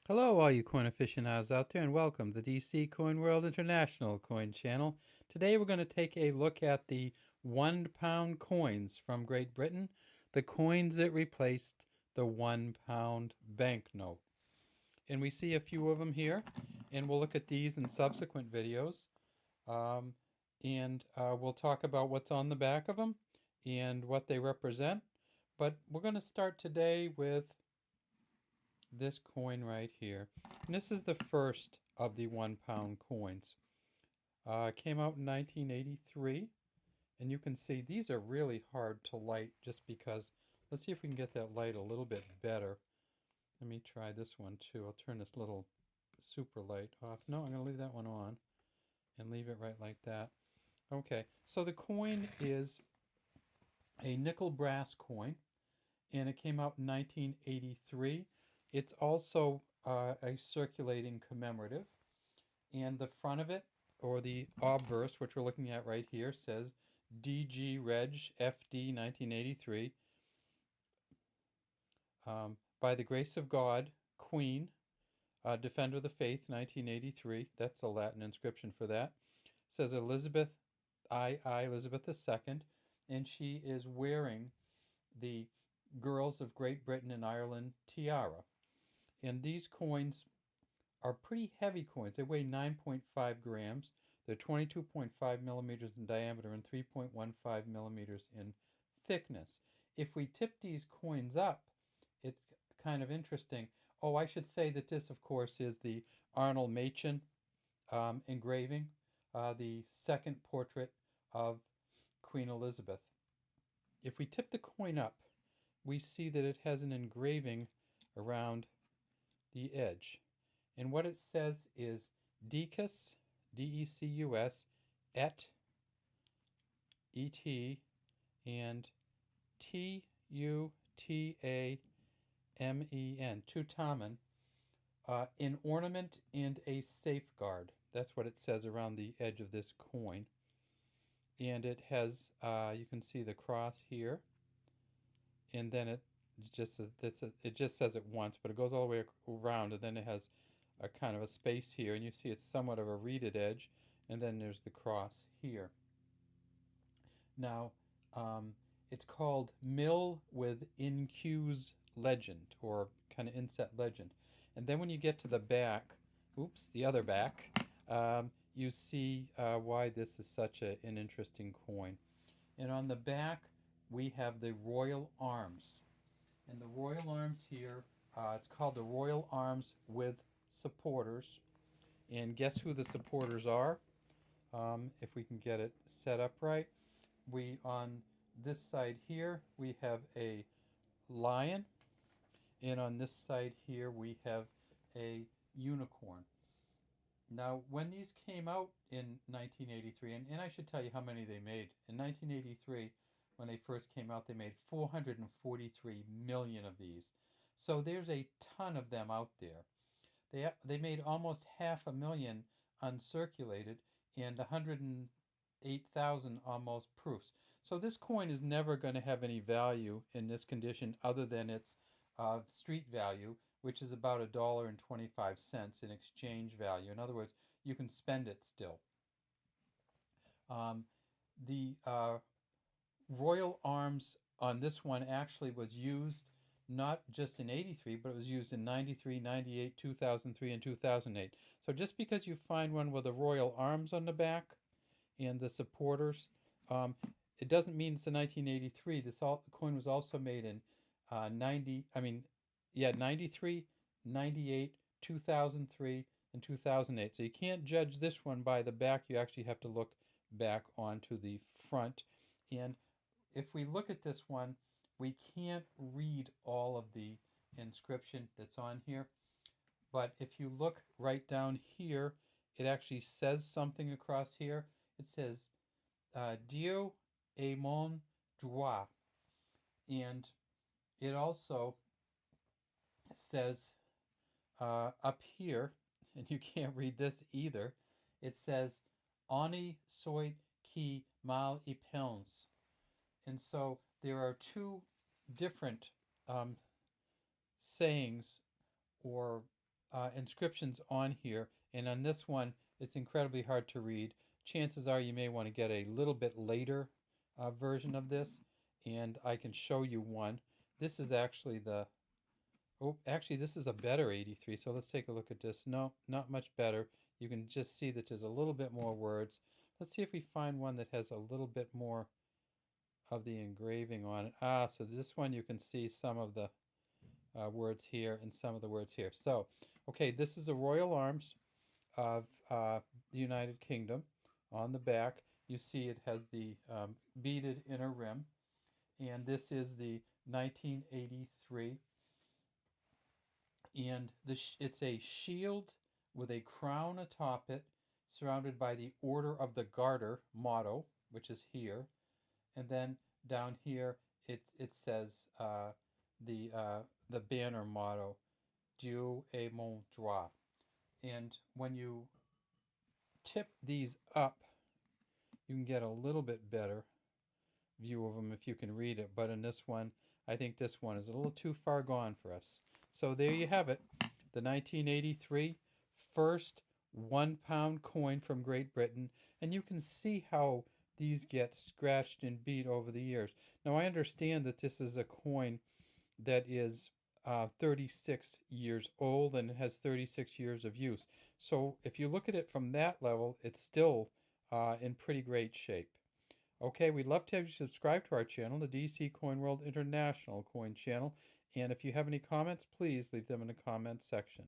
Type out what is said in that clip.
Hello, all you coin aficionados out there, and welcome to the DC Coin World International Coin Channel. Today we're going to take a look at the £1 coins from Great Britain, the coins that replaced the £1 banknote. And we see a few of them here, and we'll look at these in subsequent videos. We'll talk about what's on the back of them and what they represent. But we're going to start today with this coin right here. And this is the first of the £1 coins. It came out in 1983. And you can see these are really hard to light just because, let's see if we can get that light a little bit better. Let me try this one too. I'll turn this little super light off. No, I'm going to leave that one on and leave it right like that. Okay, so the coin is a nickel brass coin, and it came out in 1983. It's also a circulating commemorative, and the front of it, or the obverse, which we're looking at right here, says DG Reg FD 1983. By the grace of God, Queen, Defender of the Faith 1983. That's a Latin inscription for that. It says Elizabeth Elizabeth II, and she is wearing the Girls of Great Britain and Ireland tiara. And these coins are pretty heavy coins. They weigh 9.5 grams. They're 22.5 millimeters in diameter and 3.15 millimeters in thickness. If we tip these coins up, it's kind of interesting. Oh, I should say that this, of course, is the Arnold Machen engraving, the second portrait of Queen Elizabeth. If we tip the coin up, we see that it has an engraving around the edge. And what it says is Decus, D-E-C-U-S, et, E-T, and T-U-T-A-M-E-N, Tutamen, an ornament and a safeguard. That's what it says around the edge of this coin. And it has, you can see the cross here, and then it just says it once, but it goes all the way around, and then it has a kind of a space here, and you see it's somewhat of a reeded edge, and then there's the cross here. Now, it's called Mill with Incuse Legend, or kind of inset legend. And then when you get to the back, the other back, you see why this is such an interesting coin. And on the back, we have the Royal Arms. And the Royal Arms here, it's called the Royal Arms with supporters. And guess who the supporters are? If we can get it set up right. On this side here, we have a lion. And on this side here, we have a unicorn. Now, when these came out in 1983, and I should tell you how many they made. In 1983, when they first came out, they made 443 million of these. So there's a ton of them out there. They made almost 500,000 uncirculated and 108,000 almost proofs. So this coin is never going to have any value in this condition other than its street value, which is about $1.25 in exchange value. In other words, you can spend it still. The Royal Arms on this one actually was used not just in 83, but it was used in 93, 98, 2003, and 2008. So just because you find one with the Royal Arms on the back and the supporters, it doesn't mean it's a 1983. This coin was also made in 93, 98, 2003, and 2008. So you can't judge this one by the back. You actually have to look back onto the front. And if we look at this one, we can't read all of the inscription that's on here. But if you look right down here, it actually says something across here. It says, Dieu et mon droit. And it also says up here, and you can't read this either, it says, Honi soit qui mal y pense. And so there are two different sayings or inscriptions on here, and on this one it's incredibly hard to read. Chances are you may want to get a little bit later version of this, and I can show you one. This is actually the, oh, actually this is a better 83, so let's take a look at this. No, not much better. You can just see that there's a little bit more words. Let's see if we find one that has a little bit more of the engraving on it. So this one you can see some of the words here and some of the words here. So, okay, this is the Royal Arms of the United Kingdom. On the back, you see it has the beaded inner rim, and this is the 1983, and it's a shield with a crown atop it, surrounded by the Order of the Garter motto, which is here, and then down here it says the banner motto, Dieu est mon droit. And when you tip these up, you can get a little bit better view of them if you can read it. But in this one, I think this one is a little too far gone for us. So there you have it, the 1983 first £1 coin from Great Britain. And you can see how these get scratched and beat over the years. Now I understand that this is a coin that is 36 years old and it has 36 years of use. So if you look at it from that level, it's still in pretty great shape. Okay, we'd love to have you subscribe to our channel, the DC Coin World International Coin Channel. And if you have any comments, please leave them in the comments section.